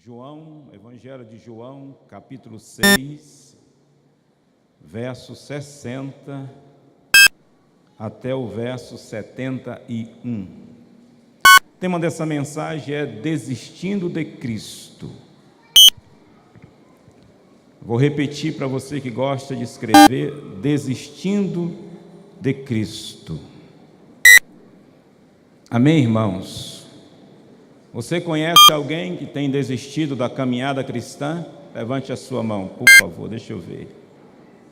João, Evangelho de João, capítulo 6, verso 60 até o verso 71. O tema dessa mensagem é Desistindo de Cristo. Vou repetir para você que gosta de escrever: Desistindo de Cristo. Amém, irmãos? Você conhece alguém que tem desistido da caminhada cristã? Levante a sua mão, por favor, deixa eu ver.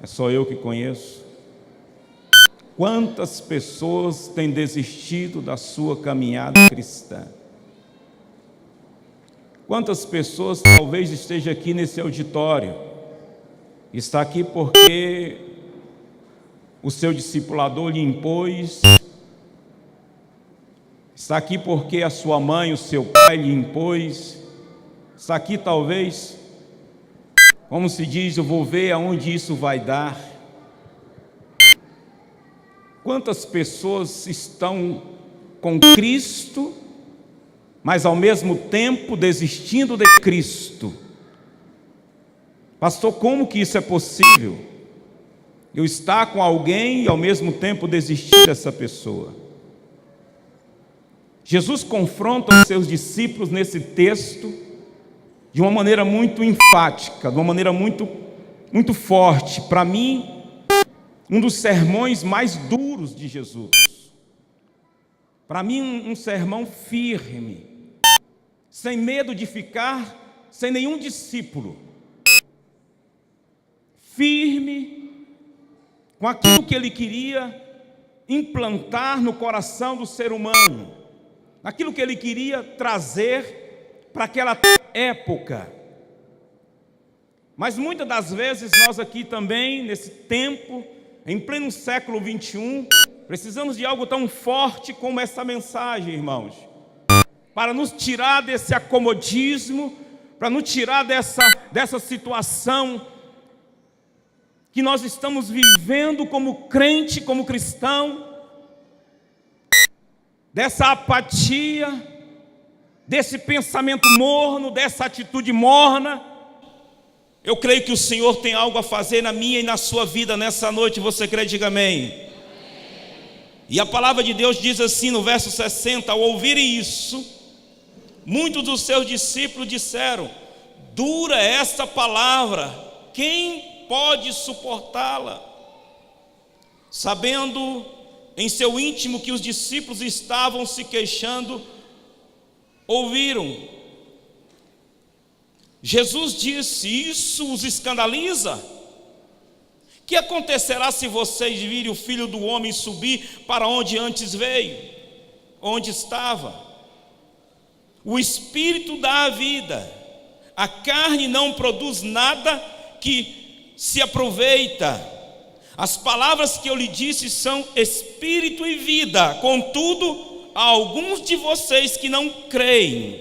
É só eu que conheço? Quantas pessoas têm desistido da sua caminhada cristã? Quantas pessoas talvez esteja aqui nesse auditório? Está aqui porque o seu discipulador lhe impôs? Está aqui porque a sua mãe, o seu pai lhe impôs? Está aqui talvez, como se diz, eu vou ver aonde isso vai dar. Quantas pessoas estão com Cristo, mas ao mesmo tempo desistindo de Cristo? Pastor, como que isso é possível? Eu estar com alguém e ao mesmo tempo desistir dessa pessoa? Jesus confronta os seus discípulos nesse texto de uma maneira muito enfática, de uma maneira muito forte. Para mim, um dos sermões mais duros de Jesus. Para mim, um sermão firme, sem medo de ficar sem nenhum discípulo. Firme, com aquilo que ele queria implantar no coração do ser humano. Aquilo que ele queria trazer para aquela época. Mas muitas das vezes nós aqui também, nesse tempo, em pleno século 21, precisamos de algo tão forte como essa mensagem, irmãos, para nos tirar desse acomodismo, para nos tirar dessa situação que nós estamos vivendo como crente, como cristão, dessa apatia, desse pensamento morno, dessa atitude morna. Eu creio que o Senhor tem algo a fazer na minha e na sua vida nessa noite. Você crê? Diga amém. E a palavra de Deus diz assim no verso 60: ao ouvirem isso, muitos dos seus discípulos disseram: dura é esta palavra, quem pode suportá-la? Sabendo em seu íntimo que os discípulos estavam se queixando, ouviram. Jesus disse: isso os escandaliza? Que acontecerá se vocês virem o Filho do Homem subir para onde antes veio, onde estava? O Espírito dá a vida, a carne não produz nada que se aproveita. As palavras que eu lhe disse são espírito e vida, contudo, há alguns de vocês que não creem.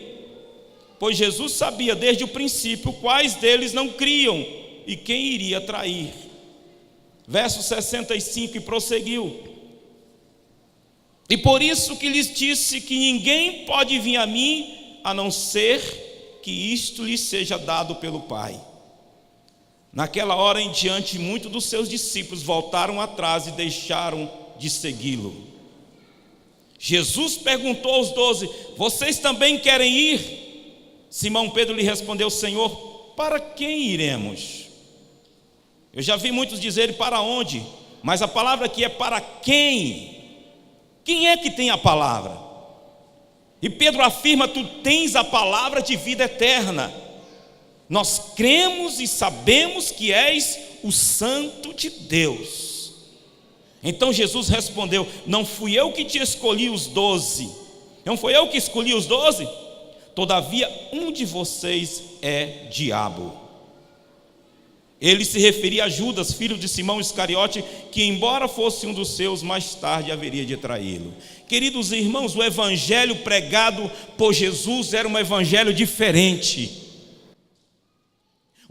Pois Jesus sabia desde o princípio quais deles não criam e quem iria trair. Verso 65, e prosseguiu: e por isso que lhes disse que ninguém pode vir a mim, a não ser que isto lhe seja dado pelo Pai. Naquela hora em diante, muitos dos seus discípulos voltaram atrás e deixaram de segui-lo. Jesus perguntou aos 12: vocês também querem ir? Simão Pedro lhe respondeu: Senhor, para quem iremos? Eu já vi muitos dizerem para onde, mas a palavra aqui é para quem. Quem é que tem a palavra? E Pedro afirma: tu tens a palavra de vida eterna. Nós cremos e sabemos que és o Santo de Deus. Então Jesus respondeu: não fui eu que te escolhi os 12. Não foi eu que escolhi os 12? Todavia um de vocês é diabo. Ele se referia a Judas, filho de Simão Iscariote, que embora fosse um dos seus, mais tarde haveria de traí-lo. Queridos irmãos, o evangelho pregado por Jesus era um evangelho diferente.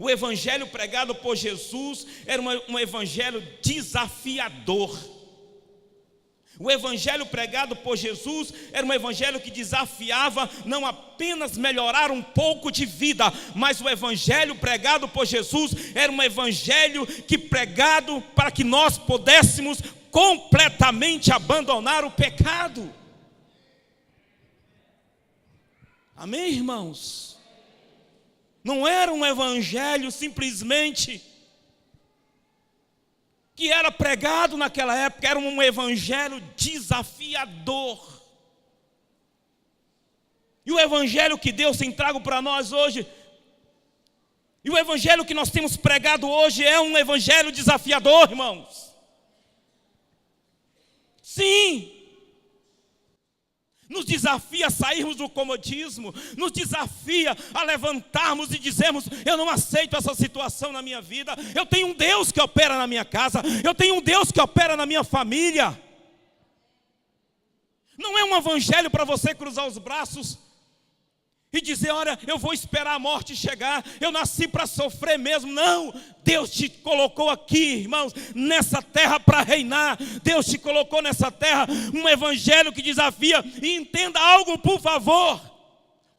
O evangelho pregado por Jesus era um evangelho desafiador. O evangelho pregado por Jesus era um evangelho que desafiava não apenas melhorar um pouco de vida, mas o evangelho pregado por Jesus era um evangelho que pregado para que nós pudéssemos completamente abandonar o pecado. Amém, irmãos? Não era um evangelho simplesmente que era pregado naquela época, era um evangelho desafiador. E o evangelho que Deus tem trago para nós hoje, e o evangelho que nós temos pregado hoje é um evangelho desafiador, irmãos. Sim. Nos desafia a sairmos do comodismo, nos desafia a levantarmos e dizermos: eu não aceito essa situação na minha vida, eu tenho um Deus que opera na minha casa, eu tenho um Deus que opera na minha família. Não é um evangelho para você cruzar os braços e dizer: olha, eu vou esperar a morte chegar, eu nasci para sofrer mesmo. Não, Deus te colocou aqui, irmãos, nessa terra para reinar. Deus te colocou nessa terra um evangelho que desafia. E entenda algo, por favor: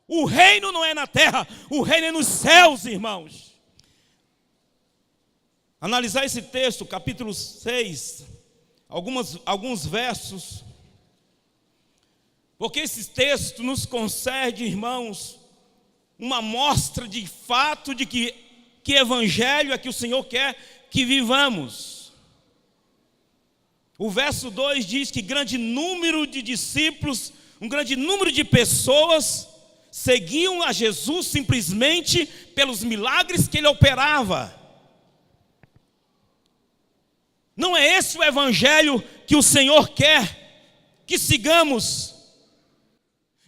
o reino não é na terra, o reino é nos céus, irmãos. Analisar esse texto, capítulo 6, alguns versos, porque esse texto nos concede, irmãos, uma amostra de fato de que evangelho é que o Senhor quer que vivamos. O verso 2 diz que grande número de discípulos, um grande número de pessoas seguiam a Jesus simplesmente pelos milagres que ele operava. Não é esse o evangelho que o Senhor quer que sigamos.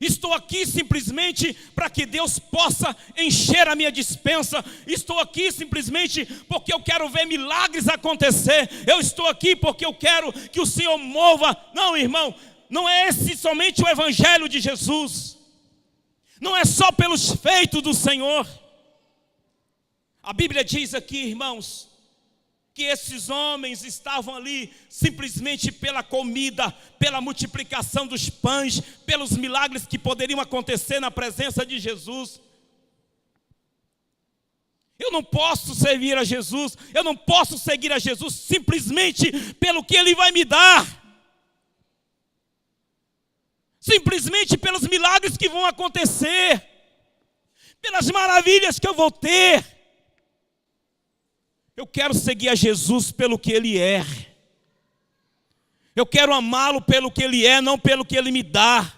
Estou aqui simplesmente para que Deus possa encher a minha despensa. Estou aqui simplesmente porque eu quero ver milagres acontecer. Eu estou aqui porque eu quero que o Senhor mova. Não, irmão, não é esse somente o evangelho de Jesus. Não é só pelos feitos do Senhor. A Bíblia diz aqui, irmãos, que esses homens estavam ali simplesmente pela comida, pela multiplicação dos pães, pelos milagres que poderiam acontecer na presença de Jesus. Eu não posso servir a Jesus, eu não posso seguir a Jesus simplesmente pelo que Ele vai me dar, simplesmente pelos milagres que vão acontecer, pelas maravilhas que eu vou ter. Eu quero seguir a Jesus pelo que Ele é. Eu quero amá-lo pelo que Ele é, não pelo que Ele me dá.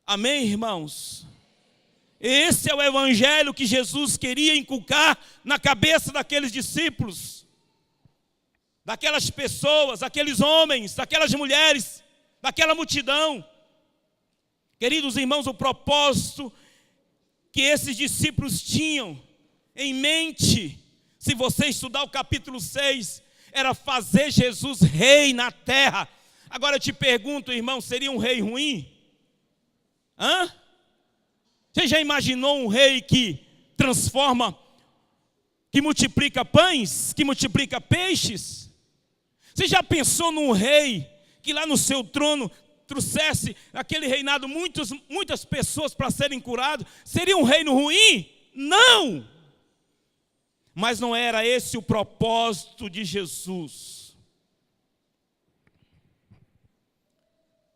Amém, irmãos? Esse é o evangelho que Jesus queria inculcar na cabeça daqueles discípulos, daquelas pessoas, daqueles homens, daquelas mulheres, daquela multidão. Queridos irmãos, o propósito que esses discípulos tinham em mente, se você estudar o capítulo 6, era fazer Jesus rei na terra. Agora eu te pergunto, irmão, seria um rei ruim? Você já imaginou um rei que transforma, que multiplica pães, que multiplica peixes? Você já pensou num rei que lá no seu trono trouxesse aquele reinado muitas pessoas para serem curadas? Seria um reino ruim? Não! Mas não era esse o propósito de Jesus.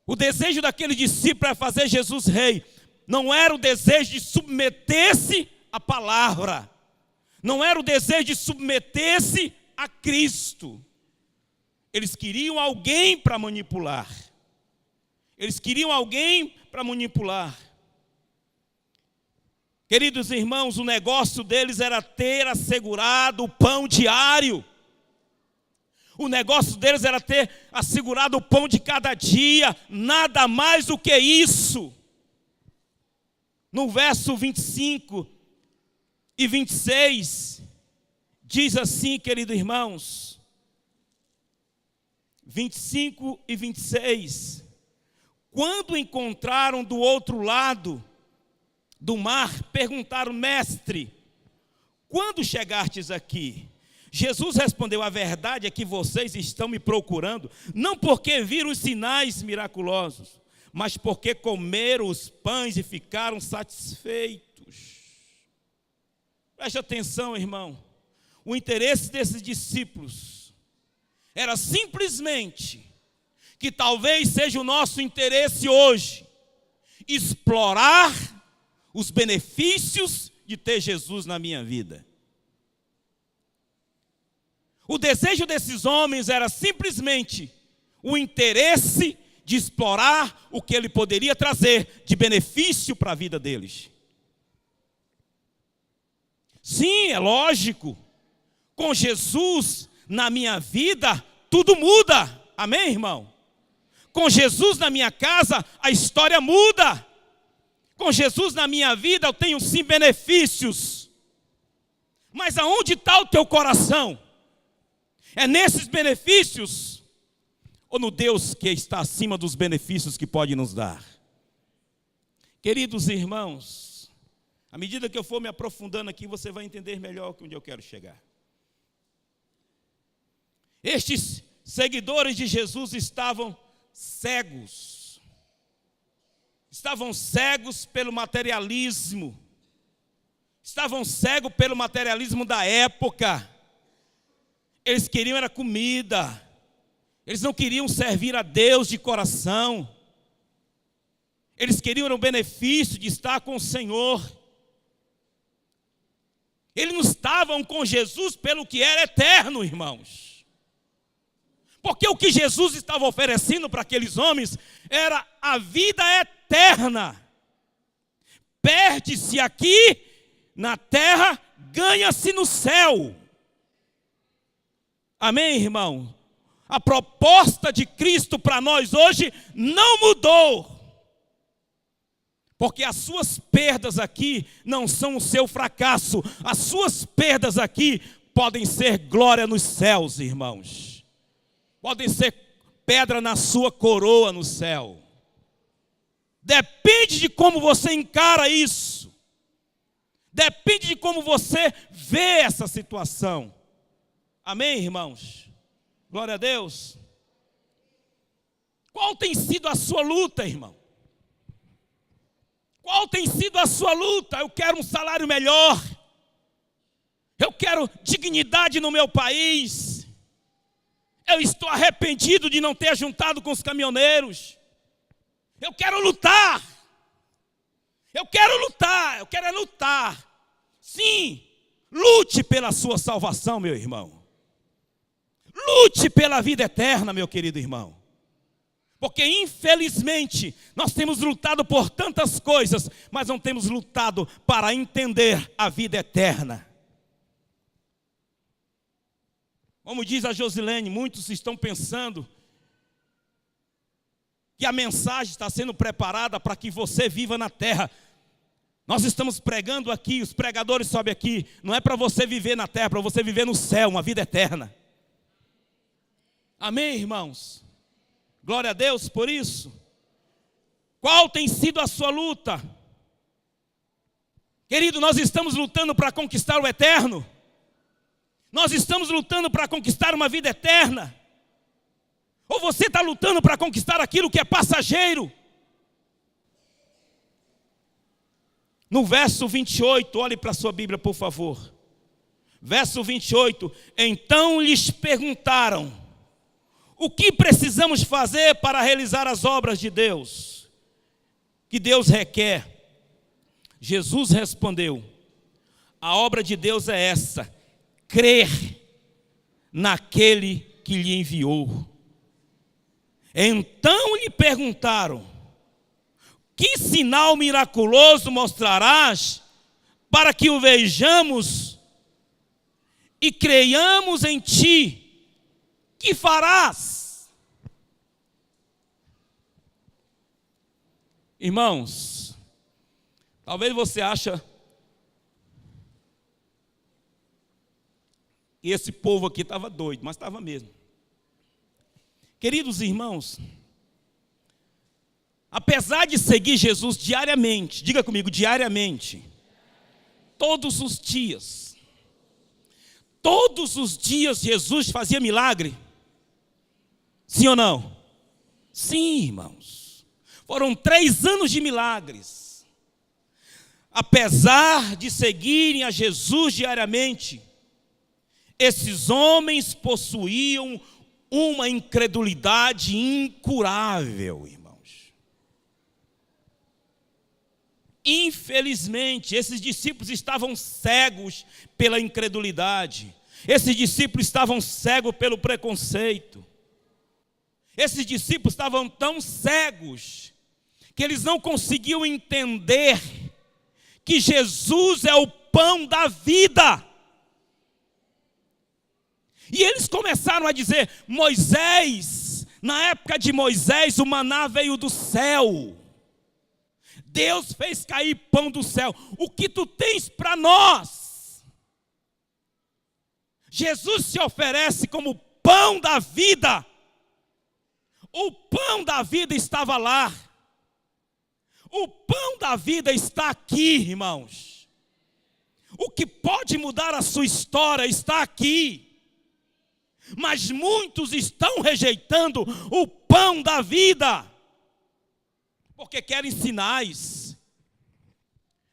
O desejo daquele discípulo era fazer Jesus rei. Não era o desejo de submeter-se à palavra. Não era o desejo de submeter-se a Cristo. Eles queriam alguém para manipular. Eles queriam alguém para manipular. Queridos irmãos, o negócio deles era ter assegurado o pão diário. O negócio deles era ter assegurado o pão de cada dia, nada mais do que isso. No verso 25 e 26, diz assim, queridos irmãos, 25 e 26, quando encontraram do outro lado do mar, perguntaram: mestre, quando chegastes aqui? Jesus respondeu: a verdade é que vocês estão me procurando, não porque viram os sinais miraculosos, mas porque comeram os pães e ficaram satisfeitos. Preste atenção, irmão. O interesse desses discípulos era simplesmente, que talvez seja o nosso interesse hoje, explorar os benefícios de ter Jesus na minha vida. O desejo desses homens era simplesmente o interesse de explorar o que ele poderia trazer de benefício para a vida deles. Sim, é lógico, com Jesus na minha vida, tudo muda. Amém, irmão? Com Jesus na minha casa, a história muda. Com Jesus na minha vida, eu tenho sim benefícios. Mas aonde está o teu coração? É nesses benefícios ou no Deus que está acima dos benefícios que pode nos dar? Queridos irmãos, à medida que eu for me aprofundando aqui, você vai entender melhor onde eu quero chegar. Estes seguidores de Jesus estavam cegos. Estavam cegos pelo materialismo. Estavam cegos pelo materialismo da época. Eles queriam era comida. Eles não queriam servir a Deus de coração. Eles queriam era o benefício de estar com o Senhor. Eles não estavam com Jesus pelo que era eterno, irmãos. Porque o que Jesus estava oferecendo para aqueles homens era a vida eterna. Perde-se aqui na terra, ganha-se no céu. Amém, irmão? A proposta de Cristo para nós hoje não mudou. Porque as suas perdas aqui não são o seu fracasso. As suas perdas aqui podem ser glória nos céus, irmãos. Podem ser pedra na sua coroa no céu. Depende de como você encara isso. Depende de como você vê essa situação. Amém, irmãos? Glória a Deus. Qual tem sido a sua luta, irmão? Qual tem sido a sua luta? Eu quero um salário melhor. Eu quero dignidade no meu país. Eu estou arrependido de não ter juntado com os caminhoneiros. Eu quero lutar. Eu quero lutar. Eu quero lutar. Sim, lute pela sua salvação, meu irmão. Lute pela vida eterna, meu querido irmão. Porque infelizmente nós temos lutado por tantas coisas, mas não temos lutado para entender a vida eterna. Como diz a Josilene, muitos estão pensando que a mensagem está sendo preparada para que você viva na terra. Nós estamos pregando aqui, os pregadores sobem aqui, não é para você viver na terra, é para você viver no céu, uma vida eterna. Amém, irmãos? Glória a Deus por isso. Qual tem sido a sua luta? Querido, nós estamos lutando para conquistar o eterno. Nós estamos lutando para conquistar uma vida eterna. Ou você está lutando para conquistar aquilo que é passageiro? No verso 28, olhe para a sua Bíblia, por favor. Verso 28. Então lhes perguntaram: o que precisamos fazer para realizar as obras de Deus? Que Deus requer? Jesus respondeu: a obra de Deus é essa, crer naquele que lhe enviou. Então lhe perguntaram: que sinal miraculoso mostrarás para que o vejamos e creiamos em ti? Que farás? Irmãos, talvez você ache que esse povo aqui estava doido, mas estava mesmo. Queridos irmãos, apesar de seguir Jesus diariamente, diga comigo, diariamente, todos os dias, todos os dias Jesus fazia milagre? Sim ou não? Sim, irmãos. Foram 3 anos de milagres. Apesar de seguirem a Jesus diariamente, esses homens possuíam uma incredulidade incurável, irmãos. Infelizmente, esses discípulos estavam cegos pela incredulidade. Esses discípulos estavam cegos pelo preconceito. Esses discípulos estavam tão cegos que eles não conseguiam entender que Jesus é o pão da vida. E eles começaram a dizer: Moisés, na época de Moisés, o maná veio do céu. Deus fez cair pão do céu. O que tu tens para nós? Jesus se oferece como pão da vida. O pão da vida estava lá. O pão da vida está aqui, irmãos. O que pode mudar a sua história está aqui. Mas muitos estão rejeitando o pão da vida, porque querem sinais.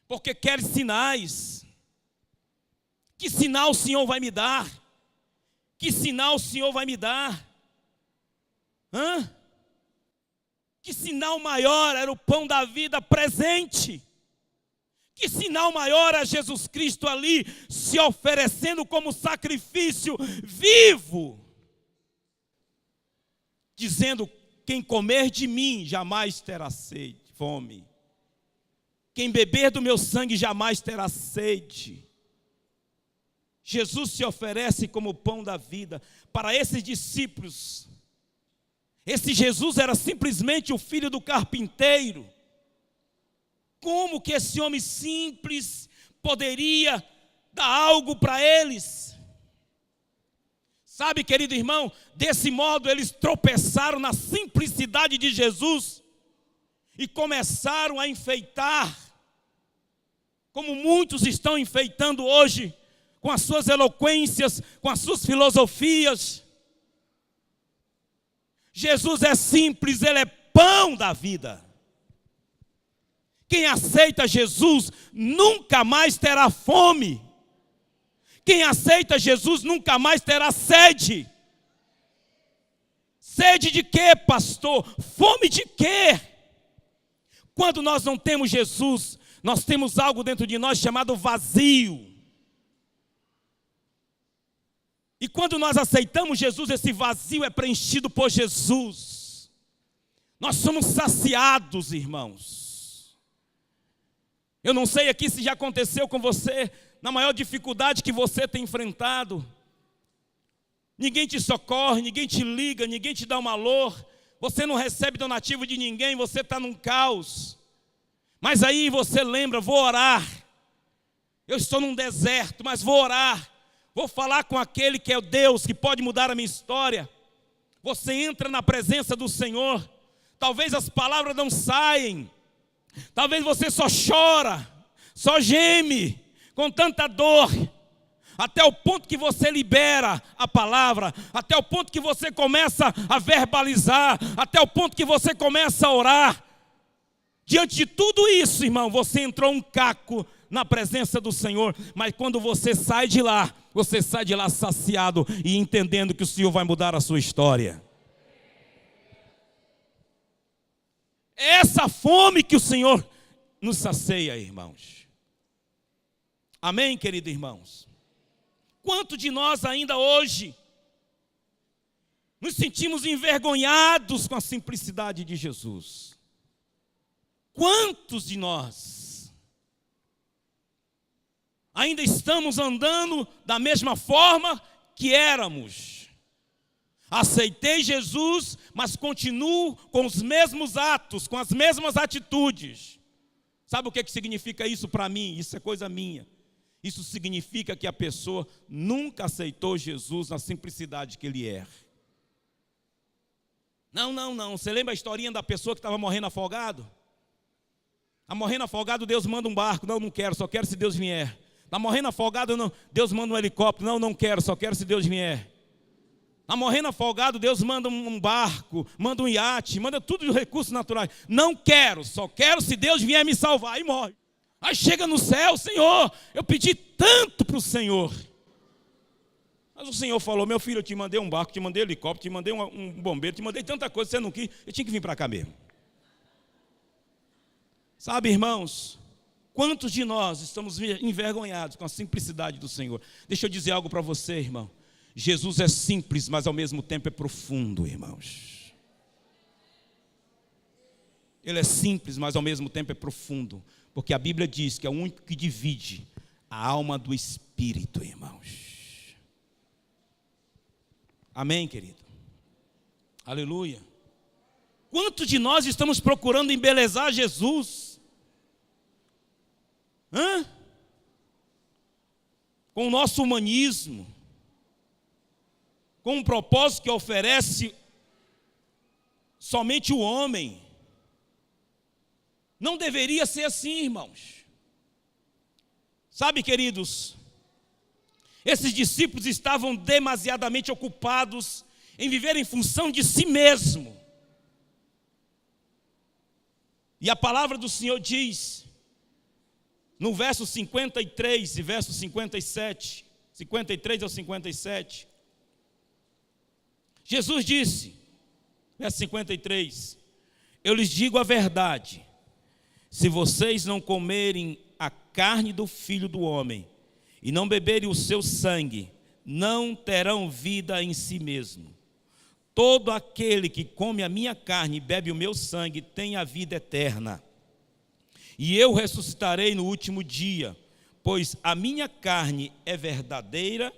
Porque querem sinais. Que sinal o Senhor vai me dar? Que sinal o Senhor vai me dar? Que sinal maior era o pão da vida presente? Que sinal maior é Jesus Cristo ali, se oferecendo como sacrifício vivo, dizendo: quem comer de mim jamais terá sede, fome. Quem beber do meu sangue jamais terá sede. Jesus se oferece como pão da vida. Para esses discípulos, esse Jesus era simplesmente o filho do carpinteiro. Como que esse homem simples poderia dar algo para eles? Sabe, querido irmão, desse modo eles tropeçaram na simplicidade de Jesus e começaram a enfeitar, como muitos estão enfeitando hoje, com as suas eloquências, com as suas filosofias. Jesus é simples, ele é pão da vida. Quem aceita Jesus nunca mais terá fome. Quem aceita Jesus nunca mais terá sede. Sede de quê, pastor? Fome de quê? Quando nós não temos Jesus, nós temos algo dentro de nós chamado vazio. E quando nós aceitamos Jesus, esse vazio é preenchido por Jesus. Nós somos saciados, irmãos. Eu não sei aqui se já aconteceu com você, na maior dificuldade que você tem enfrentado. Ninguém te socorre, ninguém te liga, ninguém te dá um alô. Você não recebe donativo de ninguém, você está num caos. Mas aí você lembra: vou orar. Eu estou num deserto, mas vou orar. Vou falar com aquele que é o Deus, que pode mudar a minha história. Você entra na presença do Senhor. Talvez as palavras não saem. Talvez você só chora, só geme, com tanta dor, até o ponto que você libera a palavra, até o ponto que você começa a verbalizar, até o ponto que você começa a orar. Diante de tudo isso, irmão, você entrou um caco na presença do Senhor, mas quando você sai de lá saciado e entendendo que o Senhor vai mudar a sua história. É essa fome que o Senhor nos sacia, irmãos. Amém, queridos irmãos? Quanto de nós ainda hoje nos sentimos envergonhados com a simplicidade de Jesus? Quantos de nós ainda estamos andando da mesma forma que éramos? Aceitei Jesus, mas continuo com os mesmos atos, com as mesmas atitudes. Sabe o que significa isso para mim? Isso é coisa minha. Isso significa que a pessoa nunca aceitou Jesus na simplicidade que ele é. Não. Você lembra a historinha da pessoa que estava morrendo afogado? Morrendo afogado, Deus manda um barco. Não quero, só quero se Deus vier. Está morrendo afogado, não. Deus manda um helicóptero. Não, não quero, só quero se Deus vier. Está morrendo afogado, Deus manda um barco, manda um iate, manda tudo de recursos naturais. Não quero, só quero se Deus vier me salvar. Aí morre. Aí chega no céu, Senhor, eu pedi tanto para o Senhor. Mas o Senhor falou, meu filho, eu te mandei um barco, te mandei um helicóptero, te mandei um bombeiro, te mandei tanta coisa, você não quis, eu tinha que vir para cá mesmo. Sabe, irmãos, quantos de nós estamos envergonhados com a simplicidade do Senhor? Deixa eu dizer algo para você, irmão. Jesus é simples, mas ao mesmo tempo é profundo, irmãos. Ele é simples, mas ao mesmo tempo é profundo. Porque a Bíblia diz que é o único que divide a alma do Espírito, irmãos. Amém, querido? Aleluia. Quantos de nós estamos procurando embelezar Jesus? Com o nosso humanismo, com um propósito que oferece somente o homem. Não deveria ser assim, irmãos. Sabe, queridos, esses discípulos estavam demasiadamente ocupados em viver em função de si mesmo. E a palavra do Senhor diz, no verso 53 e verso 57, 53 ao 57, Jesus disse, verso 53, eu lhes digo a verdade, se vocês não comerem a carne do Filho do Homem e não beberem o seu sangue, não terão vida em si mesmo. Todo aquele que come a minha carne e bebe o meu sangue tem a vida eterna. E eu ressuscitarei no último dia, pois a minha carne é verdadeira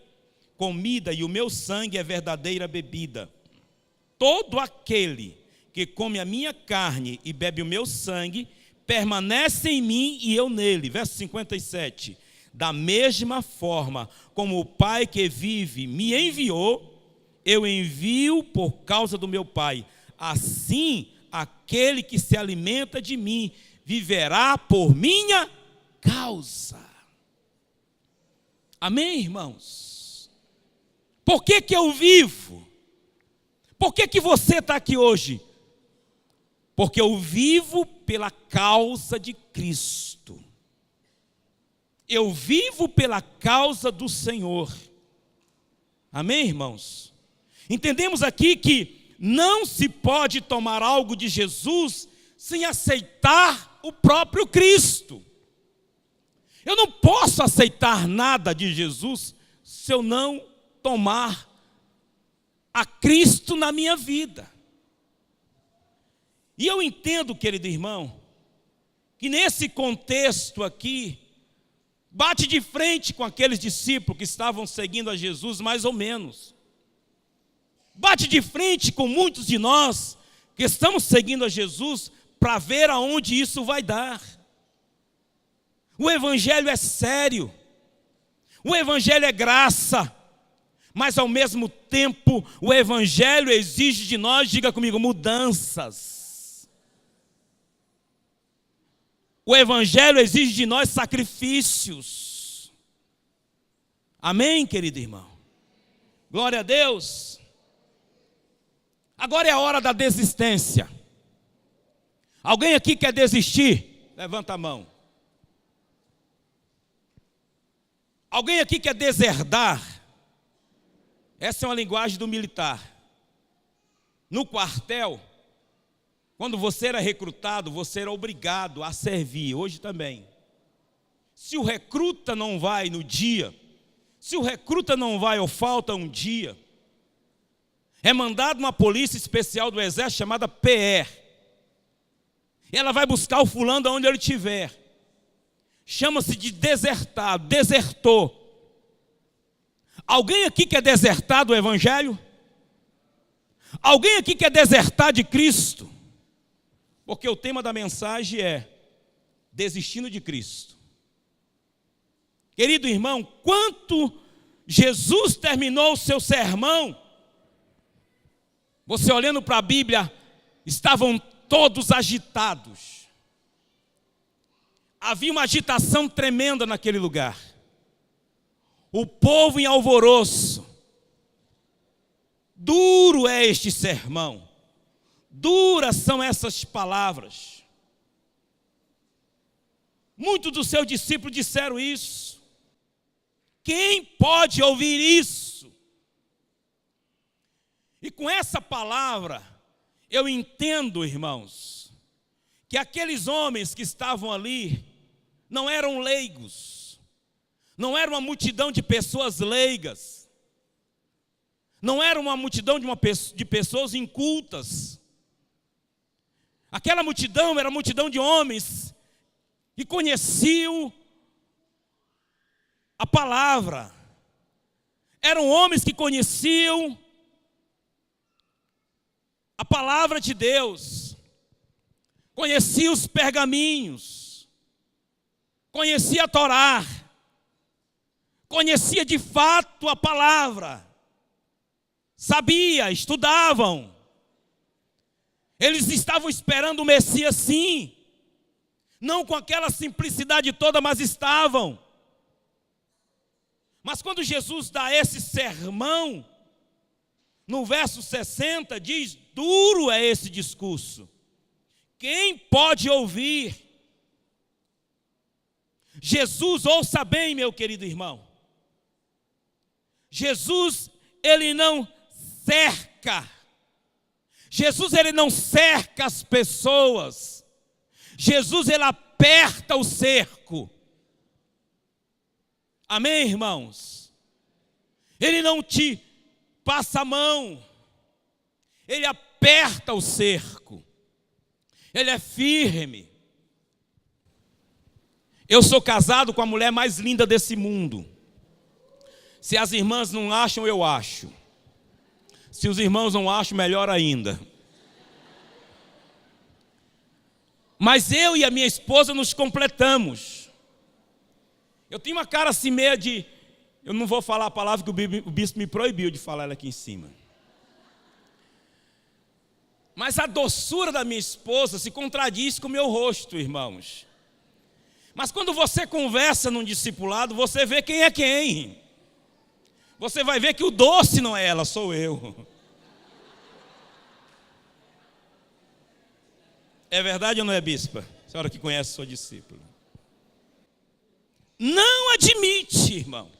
comida e o meu sangue é verdadeira bebida. Todo aquele que come a minha carne e bebe o meu sangue, permanece em mim e eu nele. Verso 57. Da mesma forma como o Pai que vive me enviou, eu envio por causa do meu Pai. Assim, aquele que se alimenta de mim viverá por minha causa. Amém, irmãos? Por que eu vivo? Por que você está aqui hoje? Porque eu vivo pela causa de Cristo. Eu vivo pela causa do Senhor. Amém, irmãos? Entendemos aqui que não se pode tomar algo de Jesus sem aceitar o próprio Cristo. Eu não posso aceitar nada de Jesus se eu não tomar a Cristo na minha vida. E eu entendo, querido irmão, que nesse contexto aqui, bate de frente com aqueles discípulos que estavam seguindo a Jesus, mais ou menos. Bate de frente com muitos de nós que estamos seguindo a Jesus para ver aonde isso vai dar. O Evangelho é sério, o Evangelho é graça, mas ao mesmo tempo o Evangelho exige de nós, diga comigo, mudanças. O Evangelho exige de nós sacrifícios. Amém, querido irmão? Glória a Deus. Agora é a hora da desistência. Alguém aqui quer desistir? Levanta a mão. Alguém aqui quer deserdar? Essa é uma linguagem do militar. No quartel, quando você era recrutado, você era obrigado a servir, hoje também. Se o recruta não vai no dia, se o recruta não vai ou falta um dia, é mandado uma polícia especial do exército chamada PR. E ela vai buscar o fulano onde ele estiver. Chama-se de desertado, desertor. Alguém aqui quer desertar do Evangelho? Alguém aqui quer desertar de Cristo? Porque o tema da mensagem é desistindo de Cristo. Querido irmão, quando Jesus terminou o seu sermão, você olhando para a Bíblia, estavam todos agitados. Havia uma agitação tremenda naquele lugar. o povo em alvoroço. Duro é este sermão, duras são essas palavras. Muitos dos seus discípulos disseram isso. Quem pode ouvir isso? E com essa palavra, eu entendo, irmãos, que aqueles homens que estavam ali não eram leigos, não era uma multidão de pessoas leigas, não era uma multidão de pessoas incultas. Aquela multidão era uma multidão de homens que conheciam a palavra, eram homens que conheciam a palavra de Deus, conhecia os pergaminhos, conhecia a Torá, conhecia de fato a palavra, sabia, estudavam. Eles estavam esperando o Messias, sim, não com aquela simplicidade toda, mas estavam. Mas quando Jesus dá esse sermão, no verso 60 diz: duro é esse discurso, quem pode ouvir? Jesus, ouça bem, meu querido irmão, Jesus, ele não cerca, Jesus, ele não cerca as pessoas, Jesus, ele aperta o cerco. Amém, irmãos? Ele não te passa a mão, ele aperta o cerco, ele é firme. Eu sou casado com a mulher mais linda desse mundo. Se as irmãs não acham, eu acho. Se os irmãos não acham, melhor ainda. Mas eu e a minha esposa nos completamos. Eu tenho uma cara assim meia de... Eu não vou falar a palavra que o bispo me proibiu de falar ela aqui em cima. Mas a doçura da minha esposa se contradiz com o meu rosto, irmãos. Mas quando você conversa num discipulado, você vê quem é quem. Você vai ver que o doce não é ela, sou eu. É verdade ou não é, bispa? A senhora que conhece sua discípula. Não admite, irmão.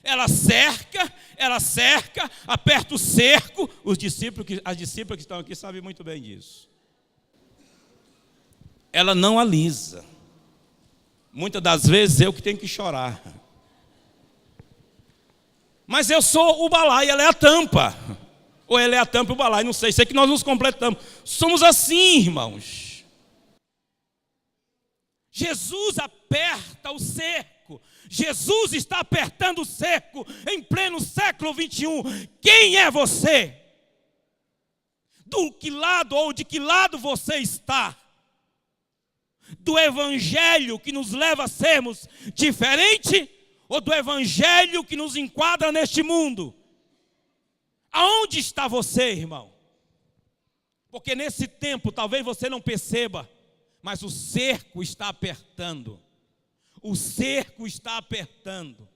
Ela cerca, aperta o cerco. As discípulas que estão aqui sabem muito bem disso. Ela não alisa. Muitas das vezes eu que tenho que chorar. Mas eu sou o balaio, ela é a tampa. Ou ela é a tampa e o balaio, não sei. Sei que nós nos completamos. Somos assim, irmãos. Jesus aperta o cerco. Jesus está apertando o cerco em pleno século 21. Quem é você? Do que lado ou de que lado você está? Do evangelho que nos leva a sermos diferentes ou do evangelho que nos enquadra neste mundo? Aonde está você, irmão? Porque nesse tempo talvez você não perceba, mas o cerco está apertando. O cerco está apertando.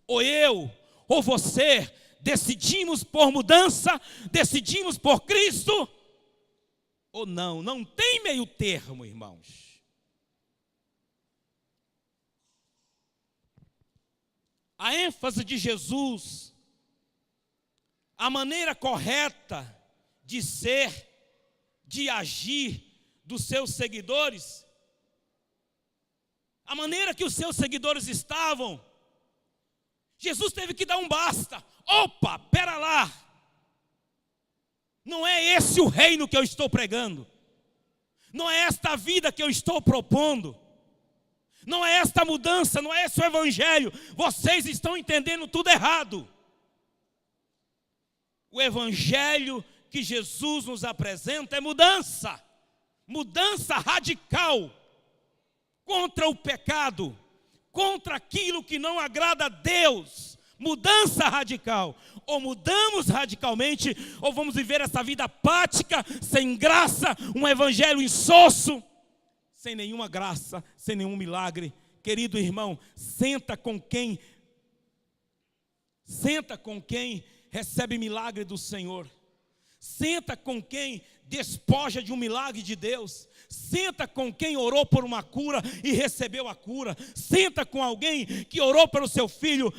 Ou eu, ou você, decidimos por mudança, decidimos por Cristo, ou não. Não tem meio termo, irmãos. A ênfase de Jesus, a maneira correta de ser, de agir dos seus seguidores, a maneira que os seus seguidores estavam, Jesus teve que dar um basta. Opa, pera lá. Não é esse o reino que eu estou pregando. Não é esta vida que eu estou propondo. Não é esta mudança, não é esse o evangelho. Vocês estão entendendo tudo errado. O evangelho que Jesus nos apresenta é mudança. Mudança radical. Contra o pecado. Contra aquilo que não agrada a Deus. Mudança radical. Ou mudamos radicalmente, ou vamos viver essa vida apática, sem graça, um evangelho insosso, sem nenhuma graça, sem nenhum milagre. Querido irmão, senta com quem Senta com quem recebe milagre do Senhor. Senta com quem despoja de um milagre de Deus. Senta com quem orou por uma cura e recebeu a cura. Senta com alguém que orou pelo seu filho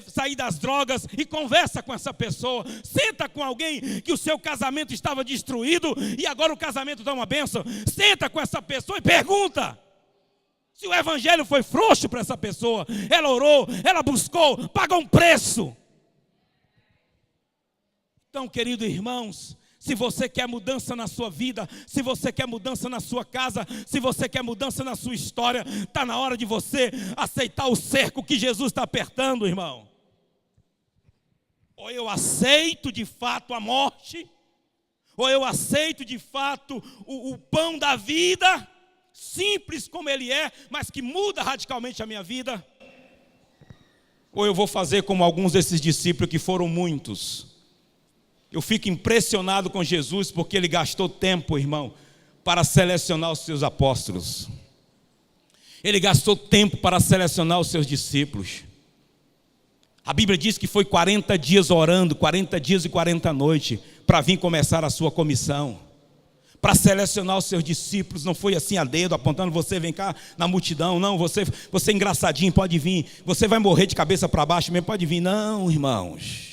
sair das drogas e conversa com essa pessoa. Senta com alguém que o seu casamento estava destruído e agora o casamento dá uma bênção. Senta com essa pessoa e pergunta se o evangelho foi frouxo para essa pessoa. Ela orou, ela buscou, pagou um preço. Então, queridos irmãos, se você quer mudança na sua vida, se você quer mudança na sua casa, se você quer mudança na sua história, está na hora de você aceitar o cerco que Jesus está apertando, irmão. Ou eu aceito de fato a morte, ou eu aceito de fato o pão da vida, simples como ele é, mas que muda radicalmente a minha vida. Ou eu vou fazer como alguns desses discípulos, que foram muitos. Eu fico impressionado com Jesus, porque ele gastou tempo, irmão, para selecionar os seus apóstolos. Ele gastou tempo para selecionar os seus discípulos. A Bíblia diz que foi 40 dias orando, 40 dias e 40 noites, para vir começar a sua comissão. Para selecionar os seus discípulos, não foi assim a dedo, apontando você, vem cá na multidão. Não, você é engraçadinho, pode vir. Você vai morrer de cabeça para baixo mesmo, pode vir. Não, irmãos.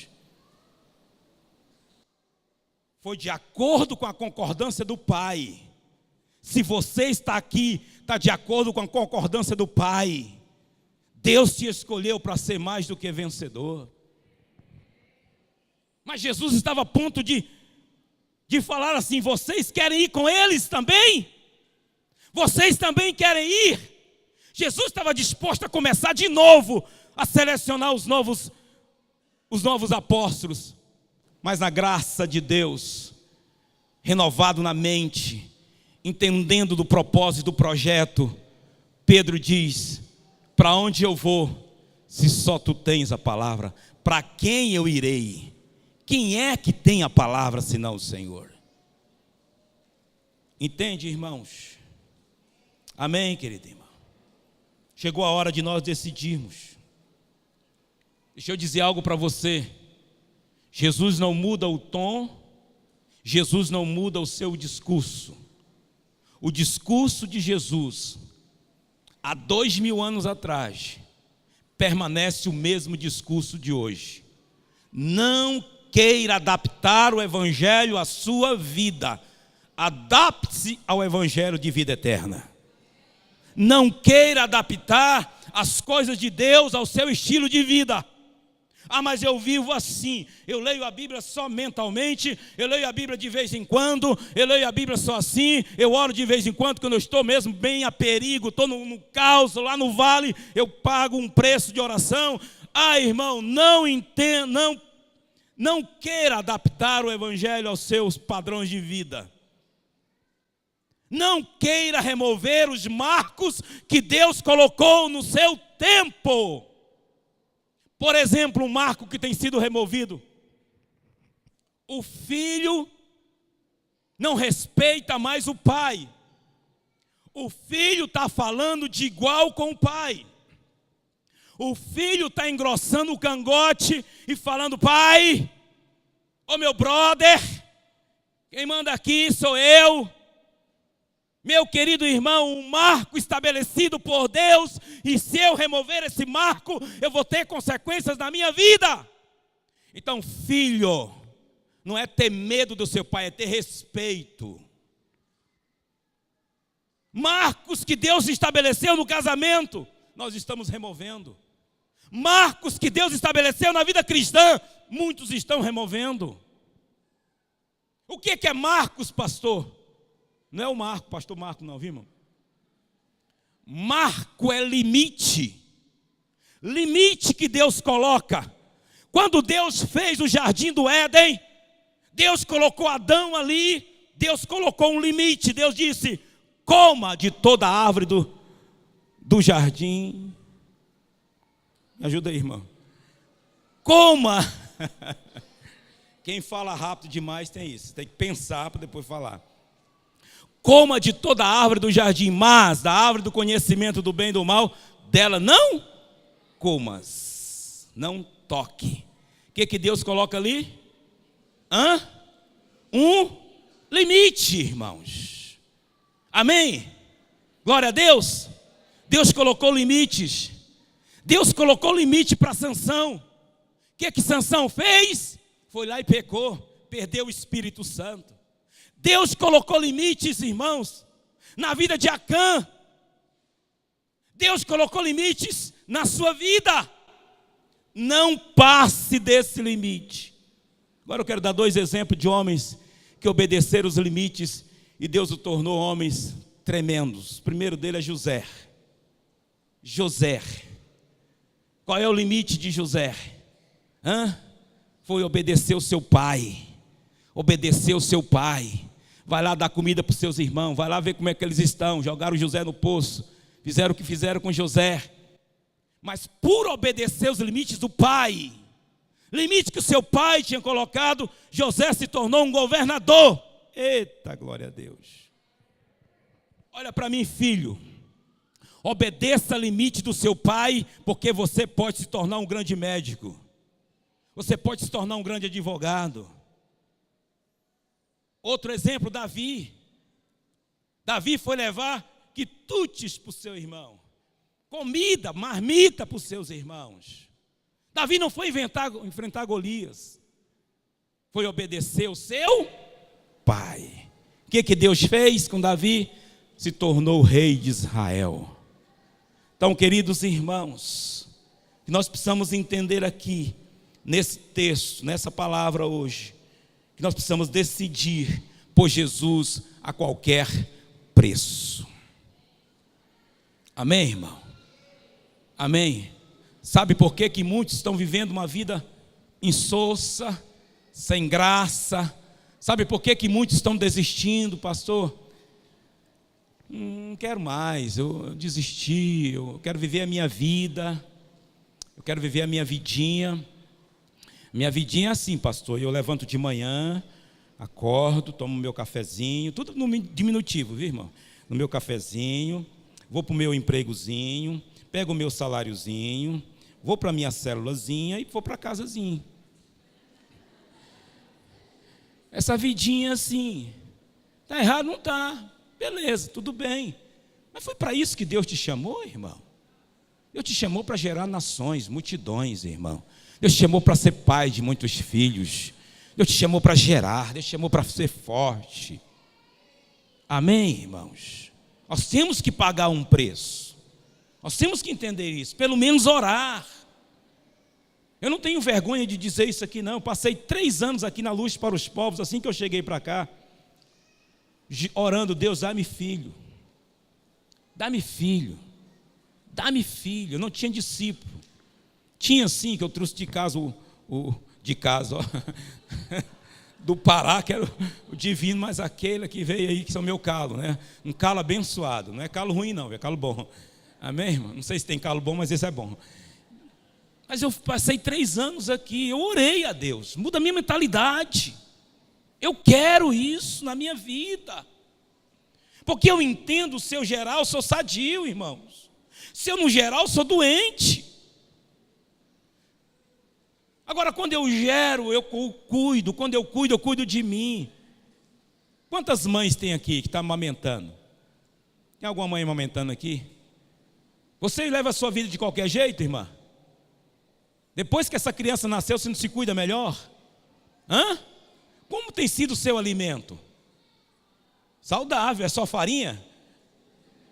Foi de acordo com a concordância do Pai. Se você está aqui, está de acordo com a concordância do Pai. Deus te escolheu para ser mais do que vencedor. Mas Jesus estava a ponto de falar assim: vocês querem ir com eles também? Vocês também querem ir? Jesus estava disposto a começar de novo, a selecionar os novos apóstolos. Mas na graça de Deus, renovado na mente, entendendo do propósito do projeto, Pedro diz: para onde eu vou, se só tu tens a palavra? Para quem eu irei? Quem é que tem a palavra senão o Senhor? Entende, irmãos? Amém, querido irmão? Chegou a hora de nós decidirmos. Deixa eu dizer algo para você. Jesus não muda o tom, Jesus não muda o seu discurso. O discurso de Jesus, há 2000 anos atrás, permanece o mesmo discurso de hoje. Não queira adaptar o evangelho à sua vida. Adapte-se ao evangelho de vida eterna. Não queira adaptar as coisas de Deus ao seu estilo de vida. Ah, mas eu vivo assim, eu leio a Bíblia só mentalmente, eu leio a Bíblia de vez em quando, eu leio a Bíblia só assim, eu oro de vez em quando, quando eu estou mesmo bem a perigo, estou no caos, lá no vale, eu pago um preço de oração. Ah, irmão, não queira adaptar o evangelho aos seus padrões de vida. Não queira remover os marcos que Deus colocou no seu tempo. Por exemplo, um marco que tem sido removido: o filho não respeita mais o pai. O filho está falando de igual com o pai. O filho está engrossando o cangote e falando: pai, ô meu brother, quem manda aqui sou eu. Meu querido irmão, um marco estabelecido por Deus, e se eu remover esse marco, eu vou ter consequências na minha vida. Então, filho, não é ter medo do seu pai, é ter respeito. Marcos que Deus estabeleceu no casamento, nós estamos removendo. Marcos que Deus estabeleceu na vida cristã, muitos estão removendo. O que é Marcos, pastor? Não é o Marco, pastor Marco não, viu, irmão? Marco é limite. Limite que Deus coloca. Quando Deus fez o jardim do Éden, Deus colocou Adão ali, Deus colocou um limite. Deus disse: coma de toda a árvore do jardim. Me ajuda aí, irmão. Coma. Quem fala rápido demais tem isso. Tem que pensar para depois falar. Coma de toda a árvore do jardim, mas da árvore do conhecimento do bem e do mal, dela não comas, não toque. que Deus coloca ali? Um limite, irmãos. Amém? Glória a Deus. Deus colocou limites. Deus colocou limite para Sansão. O que Sansão fez? Foi lá e pecou, perdeu o Espírito Santo. Deus colocou limites, irmãos, na vida de Acã. Deus colocou limites na sua vida. Não passe desse limite. Agora eu quero dar 2 exemplos de homens que obedeceram os limites e Deus o tornou homens tremendos. O primeiro dele é José. Qual é o limite de José? Foi obedecer o seu pai. Obedecer o seu pai. Vai lá dar comida para os seus irmãos. Vai lá ver como é que eles estão. Jogaram José no poço. Fizeram o que fizeram com José. Mas por obedecer os limites do pai, limite que o seu pai tinha colocado, José se tornou um governador. Eita, glória a Deus. Olha para mim, filho. Obedeça o limite do seu pai, porque você pode se tornar um grande médico. Você pode se tornar um grande advogado. Outro exemplo, Davi. Davi foi levar quitutes para o seu irmão. Comida, marmita para os seus irmãos. Davi não foi enfrentar Golias. Foi obedecer o seu pai. O que Deus fez com Davi? Se tornou rei de Israel. Então, queridos irmãos, nós precisamos entender aqui, nesse texto, nessa palavra hoje, que nós precisamos decidir por Jesus a qualquer preço. Amém, irmão? Amém? Sabe por que muitos estão vivendo uma vida insossa, sem graça? Sabe por que muitos estão desistindo, pastor? Não quero mais, eu desisti, eu quero viver a minha vida, eu quero viver a minha vidinha. Minha vidinha é assim, pastor, eu levanto de manhã, acordo, tomo meu cafezinho, tudo no diminutivo, viu, irmão? No meu cafezinho, vou para o meu empregozinho, pego o meu saláriozinho, vou para a minha célulazinha e vou para casazinha. Essa vidinha assim, está errado? Não está. Beleza, tudo bem. Mas foi para isso que Deus te chamou, irmão? Deus te chamou para gerar nações, multidões, irmão. Deus te chamou para ser pai de muitos filhos. Deus te chamou para gerar, Deus te chamou para ser forte. Amém, irmãos? Nós temos que pagar um preço. Nós temos que entender isso, pelo menos orar. Eu não tenho vergonha de dizer isso aqui não. Eu passei 3 anos aqui na Luz para os Povos, assim que eu cheguei para cá, orando: Deus, dá-me filho. Dá-me filho. Dá-me filho. Eu não tinha discípulo. Tinha sim, que eu trouxe de casa do Pará, que era o divino, mas aquele que veio aí, que são meu calo, né? Um calo abençoado. Não é calo ruim não, é calo bom. Amém, irmão? Não sei se tem calo bom, mas esse é bom. Mas eu passei 3 anos aqui, eu orei a Deus: muda a minha mentalidade. Eu quero isso na minha vida. Porque eu entendo, se eu gerar, eu sou sadio, irmãos. Se eu não gerar, eu sou doente. Agora, quando eu gero, eu cuido. Quando eu cuido de mim. Quantas mães tem aqui que estão amamentando? Tem alguma mãe amamentando aqui? Você leva a sua vida de qualquer jeito, irmã? Depois que essa criança nasceu, você não se cuida melhor? Como tem sido o seu alimento? Saudável, é só farinha?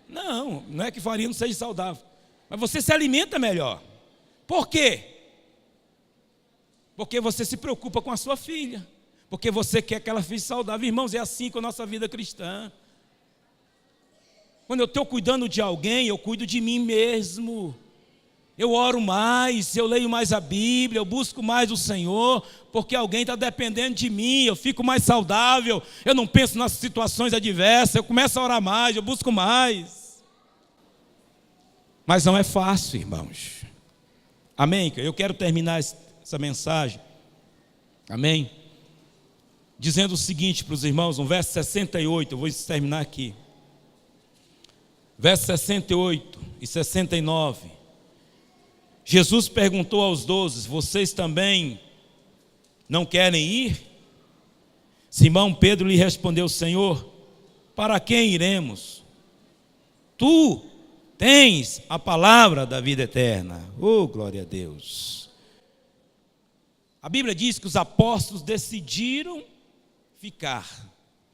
Não, não é que farinha não seja saudável. Mas você se alimenta melhor. Por quê? Porque você se preocupa com a sua filha. Porque você quer que ela fique saudável. Irmãos, é assim com a nossa vida cristã. Quando eu estou cuidando de alguém, eu cuido de mim mesmo. Eu oro mais, eu leio mais a Bíblia, eu busco mais o Senhor, porque alguém está dependendo de mim, eu fico mais saudável, eu não penso nas situações adversas, eu começo a orar mais, eu busco mais. Mas não é fácil, irmãos. Amém? Eu quero terminar essa mensagem, amém? Dizendo o seguinte para os irmãos, no verso 68, eu vou terminar aqui. Verso 68 e 69. Jesus perguntou aos 12: vocês também Não querem ir? Simão Pedro lhe respondeu: Senhor, para quem iremos? Tu tens a palavra da vida eterna. Oh, glória a Deus. A Bíblia diz que os apóstolos decidiram ficar.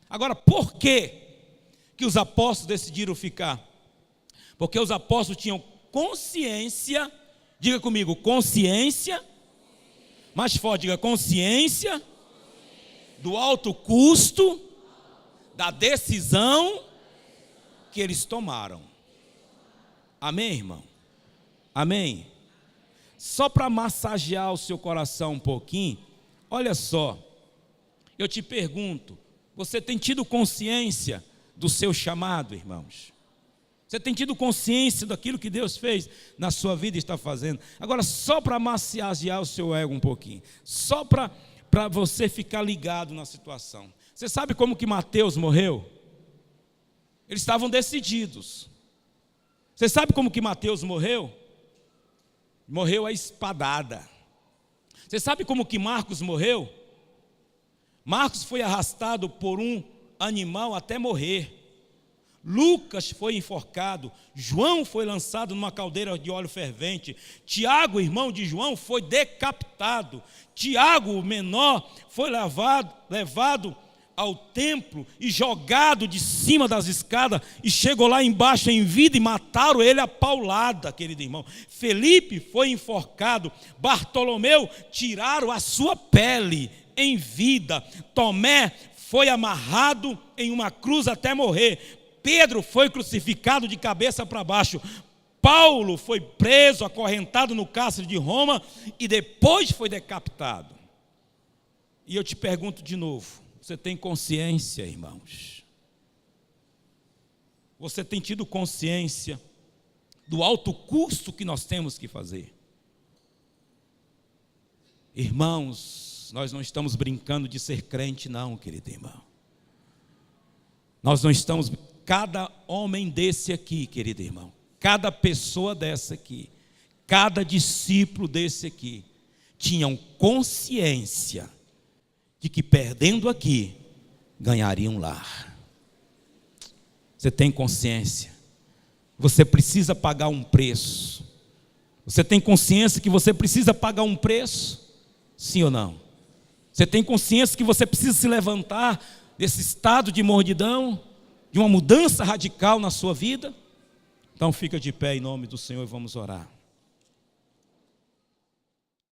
Agora, por que os apóstolos decidiram ficar? Porque os apóstolos tinham consciência, diga comigo, consciência, mais forte, diga consciência, do alto custo da decisão que eles tomaram. Amém, irmão? Amém? Só para massagear o seu coração um pouquinho, olha só, eu te pergunto, você tem tido consciência do seu chamado, irmãos? Você tem tido consciência daquilo que Deus fez na sua vida e está fazendo? Agora, só para massagear o seu ego um pouquinho, só para você ficar ligado na situação. Você sabe como que Mateus morreu? Eles estavam decididos. Você sabe como que Mateus morreu? Morreu a espadada. Você sabe como que Marcos morreu? Marcos foi arrastado por um animal até morrer. Lucas foi enforcado, João foi lançado numa caldeira de óleo fervente, Tiago, irmão de João, foi decapitado, Tiago, o menor, foi levado ao templo e jogado de cima das escadas, e chegou lá embaixo em vida e mataram ele a paulada, querido irmão. Felipe foi enforcado, Bartolomeu tiraram a sua pele em vida, Tomé foi amarrado em uma cruz até morrer, Pedro foi crucificado de cabeça para baixo, Paulo foi preso, acorrentado no cárcere de Roma e depois foi decapitado. E eu te pergunto de novo, você tem consciência, irmãos? Você tem tido consciência do alto custo que nós temos que fazer? Irmãos, nós não estamos brincando de ser crente não, querido irmão. Nós não estamos... Cada homem desse aqui, querido irmão, cada pessoa dessa aqui, cada discípulo desse aqui, tinham consciência de que perdendo aqui, ganhariam lá. Você tem consciência? Você precisa pagar um preço. Você tem consciência que você precisa pagar um preço? Sim ou não? Você tem consciência que você precisa se levantar desse estado de mordidão, de uma mudança radical na sua vida? Então fica de pé em nome do Senhor e vamos orar.